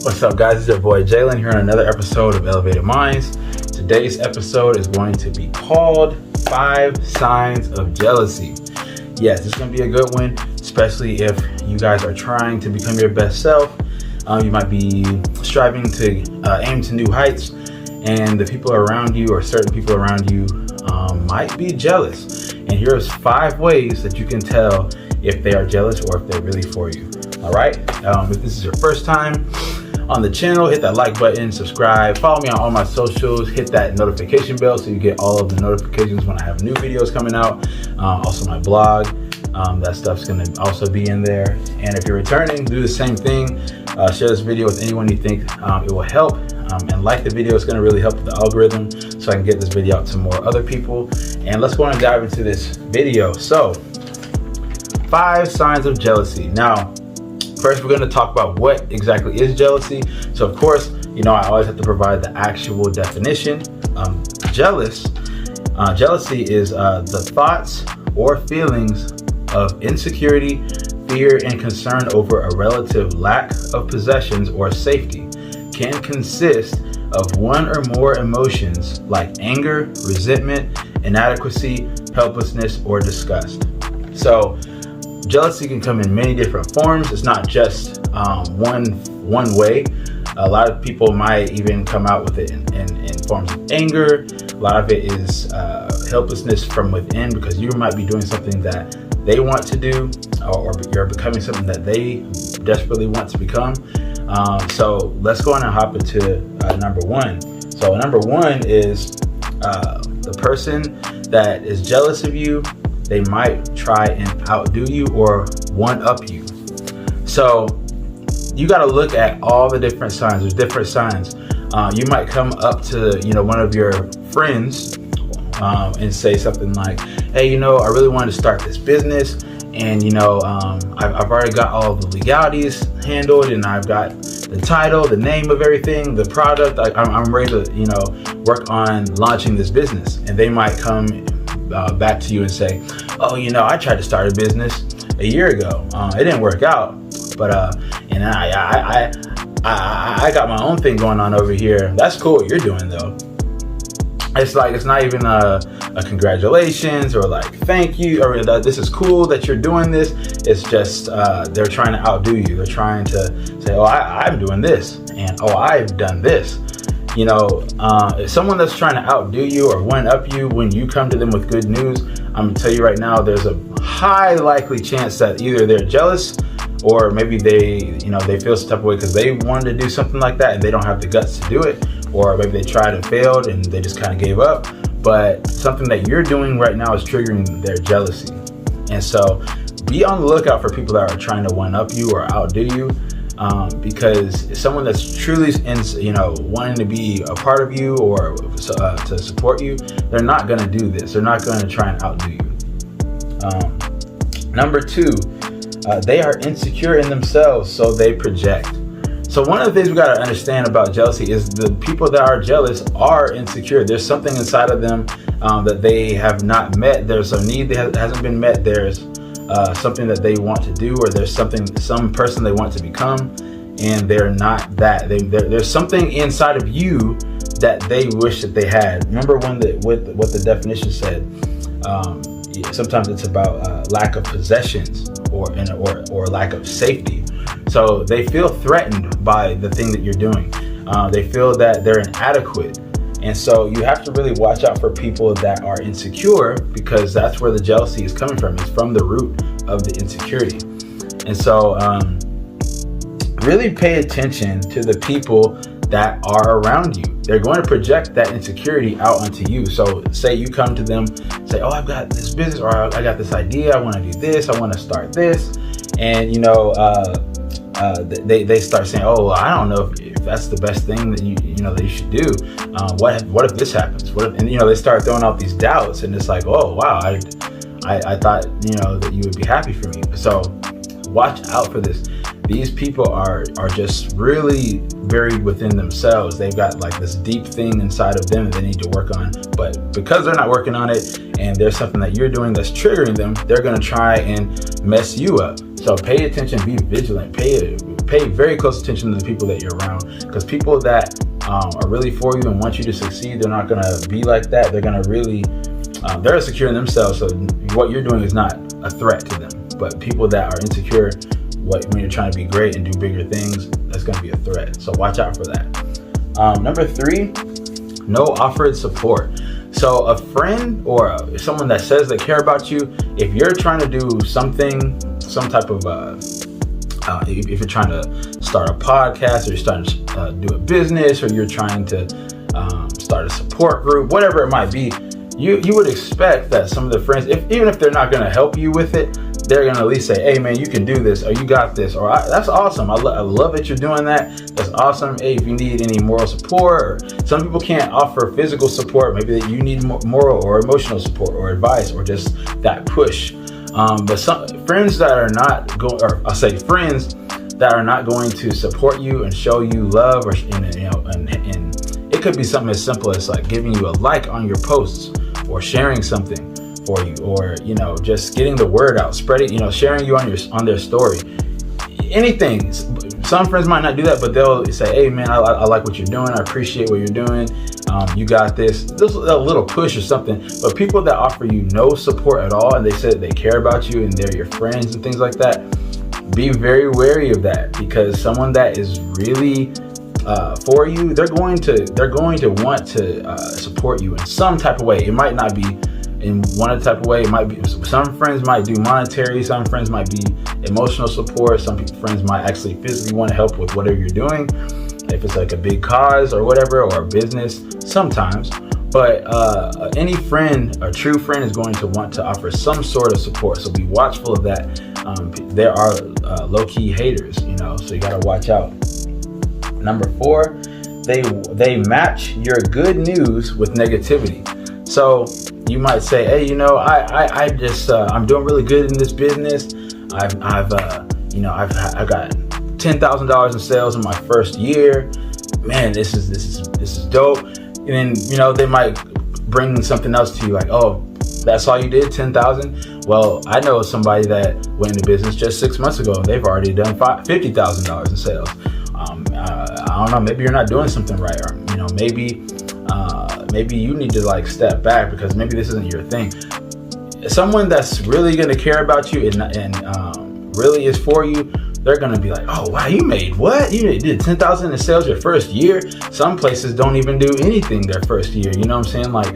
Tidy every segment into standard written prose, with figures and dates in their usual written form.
What's up, guys? It's your boy Jalen here on another episode of Elevated Minds. Today's episode is going to be called 5 Signs of Jealousy. Yes, it's going to be a good one, especially if you guys are trying to become your best self. You might be striving to aim to new heights, and the people around you or certain people around you might be jealous. And here's 5 ways that you can tell if they are jealous or if they're really for you. All right. If this is your first time on the channel, hit that like button, subscribe, follow me on all my socials, hit that notification bell so you get all of the notifications when I have new videos coming out. Also my blog, that stuff's gonna also be in there. And if you're returning, do the same thing. Share this video with anyone you think it will help, and like the video. It's gonna really help with the algorithm so I can get this video out to more other people. And let's go on and dive into this video. So 5 signs of jealousy. Now, first, we're going to talk about what exactly is jealousy. So, of course, you know, I always have to provide the actual definition. Jealousy is the thoughts or feelings of insecurity, fear, and concern over a relative lack of possessions or safety. Can consist of one or more emotions like anger, resentment, inadequacy, helplessness, or disgust. So, jealousy can come in many different forms. It's not just one way. A lot of people might even come out with it in forms of anger. A lot of it is helplessness from within, because you might be doing something that they want to do, or you're becoming something that they desperately want to become. So let's go on and hop into number 1. So number 1 is the person that is jealous of you. They might try and outdo you or one-up you. So you got to look at all the different signs. There's different signs. You might come up to one of your friends and say something like, "Hey, I really wanted to start this business, and I've already got all the legalities handled, and I've got the title, the name of everything, the product. I'm ready to work on launching this business." And they might come back to you and say, "Oh, I tried to start a business a year ago. It didn't work out, but and I got my own thing going on over here. That's cool what you're doing, though." It's like, it's not even a congratulations or like thank you or this is cool that you're doing this. It's just they're trying to outdo you. They're trying to say, "Oh, I'm doing this," and "Oh, I've done this." Someone that's trying to outdo you or one up you, when you come to them with good news, I'm gonna tell you right now, there's a high likely chance that either they're jealous, or maybe they feel some type of way because they wanted to do something like that and they don't have the guts to do it, or maybe they tried and failed and they just kind of gave up. But something that you're doing right now is triggering their jealousy. And so be on the lookout for people that are trying to one up you or outdo you. Because someone that's truly wanting to be a part of you or to support you, they're not going to do this. They're not going to try and outdo you. Number 2, they are insecure in themselves, so they project. So one of the things we got to understand about jealousy is the people that are jealous are insecure. There's something inside of them that they have not met. There's a need that hasn't been met. There's something that they want to do, or there's some person they want to become, and they're not that. There's something inside of you that they wish that they had. Remember what the definition said. Sometimes it's about lack of possessions or lack of safety. So they feel threatened by the thing that you're doing. They feel that they're inadequate. And so you have to really watch out for people that are insecure, because that's where the jealousy is coming from. It's from the root of the insecurity. And so really pay attention to the people that are around you. They're going to project that insecurity out onto you. So say you come to them, say, "Oh, I've got this business," or "I got this idea. I want to do this. I want to start this." And they start saying, "Oh, well, I don't know if that's the best thing that you should do. What if this happens? What if?" And they start throwing out these doubts, and it's like, "Oh, wow, I thought that you would be happy for me." So watch out for this. these people are just really buried within themselves. They've got like this deep thing inside of them that they need to work on, but because they're not working on it and there's something that you're doing that's triggering them, they're going to try and mess you up. So pay attention, be vigilant, pay very close attention to the people that you're around, because people that are really for you and want you to succeed, they're not going to be like that. They're going to really they're insecure in themselves, so what you're doing is not a threat to them. But people that are insecure, when you're trying to be great and do bigger things, that's going to be a threat. So watch out for that. Number 3, no offered support. So a friend or someone that says they care about you, if you're trying to do something, some type of if you're trying to start a podcast, or you're starting to do a business, or you're trying to start a support group, whatever it might be, you would expect that some of the friends, even if they're not going to help you with it, they're going to at least say, hey man, you can do this, or you got this, or that's awesome. I love that you're doing that. That's awesome. Hey, if you need any moral support, or some people can't offer physical support, maybe that you need moral or emotional support or advice or just that push. But some friends that are not going, or I'll say friends that are not going to support you and show you love, or and it could be something as simple as like giving you a like on your posts, or sharing something for you, or just getting the word out, spreading, sharing you on their story. Anything. Some friends might not do that, but they'll say, hey man, I like what you're doing, I appreciate what you're doing, you got this. Just a little push or something. But people that offer you no support at all, and they say they care about you and they're your friends and things like that, be very wary of that, because someone that is really for you, they're going to want to support you in some type of way. It might not be in one type of way. It might be, some friends might do monetary, some friends might be emotional support, some friends might actually physically want to help with whatever you're doing, if it's like a big cause or whatever, or a business sometimes. But any friend, a true friend, is going to want to offer some sort of support, so be watchful of that. There are low-key haters, so you got to watch out. Number 4, they match your good news with negativity. So you might say, hey, I'm doing really good in this business. I've got $10,000 in sales in my first year. Man, this is dope. And then they might bring something else to you, like, oh, that's all you did, 10,000. Well, I know somebody that went into business just 6 months ago, and they've already done $50,000 in sales. I don't know, maybe you're not doing something right, or maybe you need to like step back, because maybe this isn't your thing. Someone that's really going to care about you and really is for you, they're going to be like, oh wow, you made what? You did 10,000 in sales your first year? Some places don't even do anything their first year. You know what I'm saying? Like,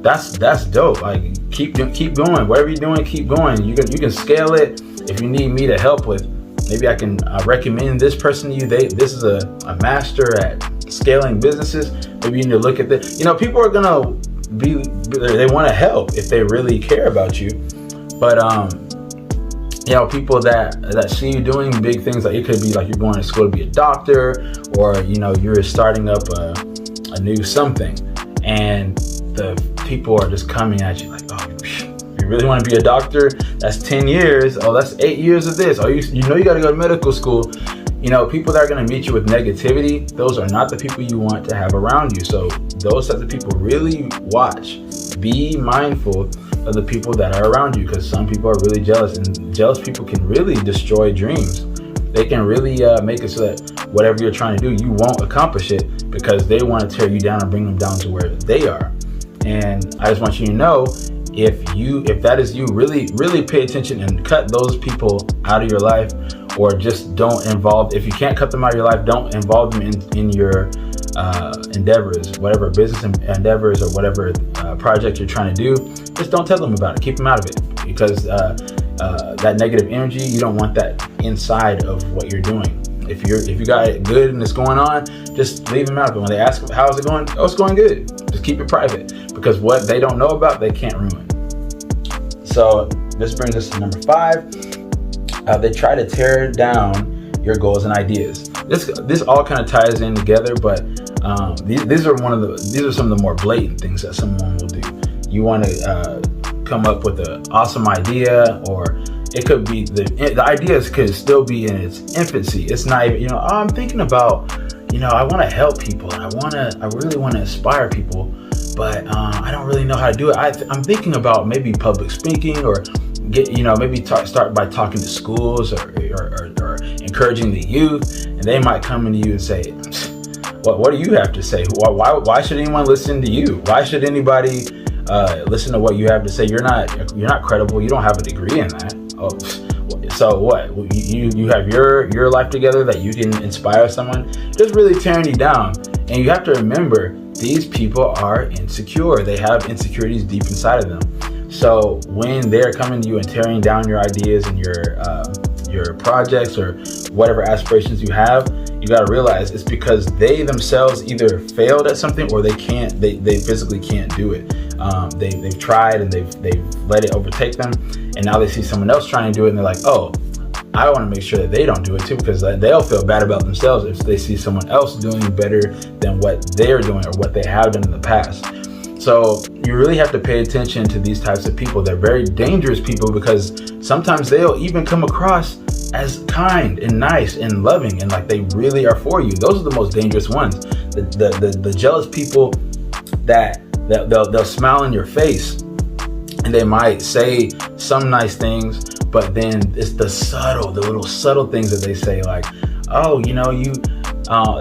that's dope. Like, keep going. Whatever you're doing, keep going. You can scale it. If you need me to help with, maybe I can recommend this person to you. This is a master at scaling businesses. Maybe you need to look at this. People are gonna they want to help if they really care about you. But people that see you doing big things, like it could be like you're going to school to be a doctor, or you're starting up a new something, and the people are just coming at you like, oh, you really want to be a doctor? That's 10 years. Oh, that's 8 years of this. Oh, you got to go to medical school. People that are going to meet you with negativity, those are not the people you want to have around you. So those types of people, really watch. Be mindful of the people that are around you, because some people are really jealous, and jealous people can really destroy dreams. They can really make it so that whatever you're trying to do, you won't accomplish it, because they want to tear you down and bring them down to where they are. And I just want you to know, if that is you, really pay attention and cut those people out of your life, or just don't involve. If you can't cut them out of your life, don't involve them in your endeavors, whatever business endeavors or whatever project you're trying to do. Just don't tell them about it. Keep them out of it, because that negative energy, you don't want that inside of what you're doing. If you got it good and it's going on, just leave them out of it. When they ask how's it going, oh, it's going good. Just keep it private, because what they don't know about, they can't ruin. So this brings us to number 5. They try to tear down your goals and ideas. This all kind of ties in together, but these are some of the more blatant things that someone will do. You want to come up with an awesome idea, or it could be the ideas could still be in its infancy. It's not even, I'm thinking about, I want to help people, and I really want to inspire people, but I don't really know how to do it. I'm thinking about maybe public speaking, or maybe start by talking to schools, or encouraging the youth, and they might come into you and say, what do you have to say? Why should anyone listen to you? Why should anybody listen to what you have to say? You're not credible. You don't have a degree in that. Oh, so what? You have your life together that you can inspire someone? Just really tearing you down. And you have to remember, these people are insecure. They have insecurities deep inside of them. So when they're coming to you and tearing down your ideas and your projects or whatever aspirations you have, you got to realize it's because they themselves either failed at something, or they physically can't do it. They've tried and they've let it overtake them, and now they see someone else trying to do it, and they're like, oh, I want to make sure that they don't do it too, because they'll feel bad about themselves if they see someone else doing better than what they're doing or what they have done in the past. So you really have to pay attention to these types of people. They're very dangerous people, because sometimes they'll even come across as kind and nice and loving, and like they really are for you. Those are the most dangerous ones. The jealous people that they'll smile in your face, and they might say some nice things, but then it's the little subtle things that they say, like, oh,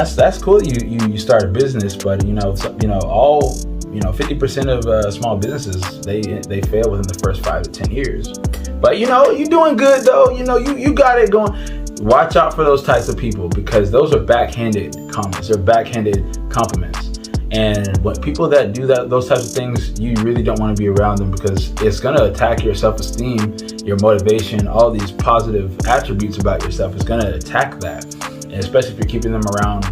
that's cool. You start a business, but all 50% of small businesses, they fail within the first 5 to 10 years. But you're doing good though. You got it going. Watch out for those types of people, because those are backhanded comments. They're backhanded compliments. And what people that do those types of things, you really don't want to be around them, because it's going to attack your self-esteem, your motivation, all these positive attributes about yourself. It's going to attack that. And especially if you're keeping them around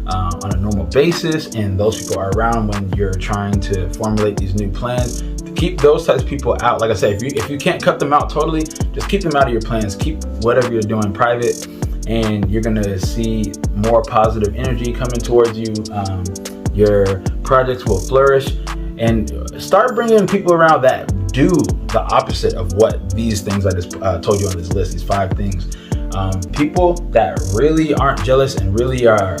on a normal basis, and those people are around when you're trying to formulate these new plans. Keep those types of people out. Like I said, if you can't cut them out totally, just keep them out of your plans. Keep whatever you're doing private, and you're going to see more positive energy coming towards you. Your projects will flourish, and start bringing people around that do the opposite of what these things I just told you on this list, these 5 things. People that really aren't jealous and really are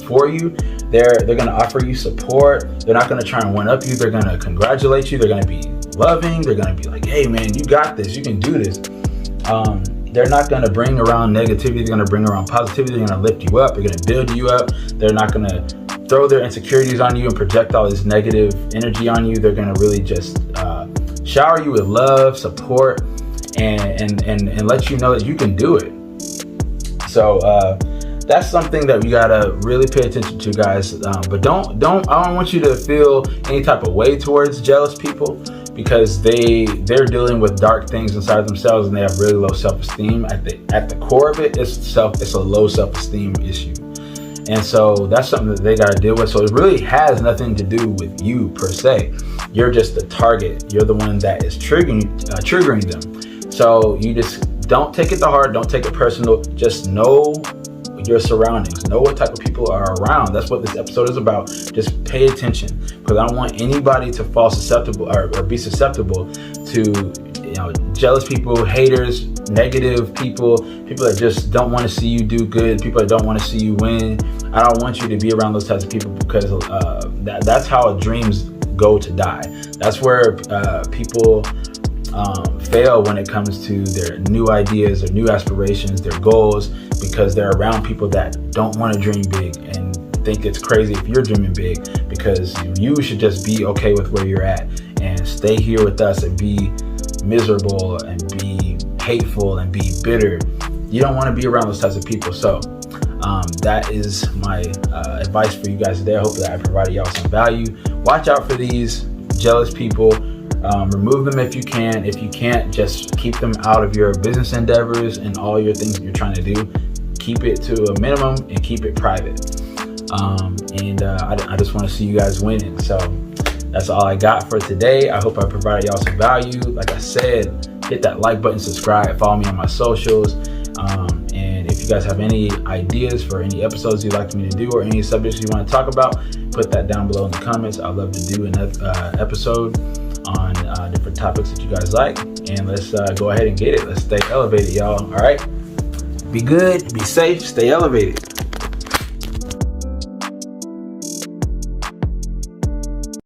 for you, they're going to offer you support. They're not going to try and one up you. They're going to congratulate you. They're going to be loving. They're going to be like, hey man, you got this. You can do this. They're not going to bring around negativity. They're going to bring around positivity. They're going to lift you up. They're going to build you up. They're not going to throw their insecurities on you and project all this negative energy on you. They're going to really just shower you with love, support, and let you know that you can do it. So that's something that we gotta really pay attention to, guys. But I don't want you to feel any type of way towards jealous people, because they're dealing with dark things inside themselves, and they have really low self-esteem. At the core of it, it's a low self-esteem issue. And so that's something that they got to deal with. So it really has nothing to do with you per se. You're just the target. You're the one that is triggering them. So you just don't take it to heart. Don't take it personal. Just know your surroundings. Know what type of people are around. That's what this episode is about. Just pay attention, because I don't want anybody to fall susceptible or be susceptible to jealous people, haters, negative people that just don't want to see you do good, people that don't want to see you win. I don't want you to be around those types of people, because that's how dreams go to die. That's where people fail when it comes to their new ideas, their new aspirations, their goals, because they're around people that don't want to dream big and think it's crazy if you're dreaming big, because you should just be okay with where you're at and stay here with us and be miserable and be hateful and be bitter. You don't want to be around those types of people. So that is my advice for you guys today. I hope that I provided y'all some value. Watch out for these jealous people. Remove them if you can. If you can't, just keep them out of your business endeavors and all your things that you're trying to do. Keep it to a minimum and keep it private. I just want to see you guys winning. So that's all I got for today. I hope I provided y'all some value. Like I said, hit that like button, subscribe, follow me on my socials. And if you guys have any ideas for any episodes you'd like me to do, or any subjects you want to talk about, put that down below in the comments. I'd love to do an episode on different topics that you guys like. and let's go ahead and get it. Let's stay elevated, y'all. All right. Be good, be safe, stay elevated.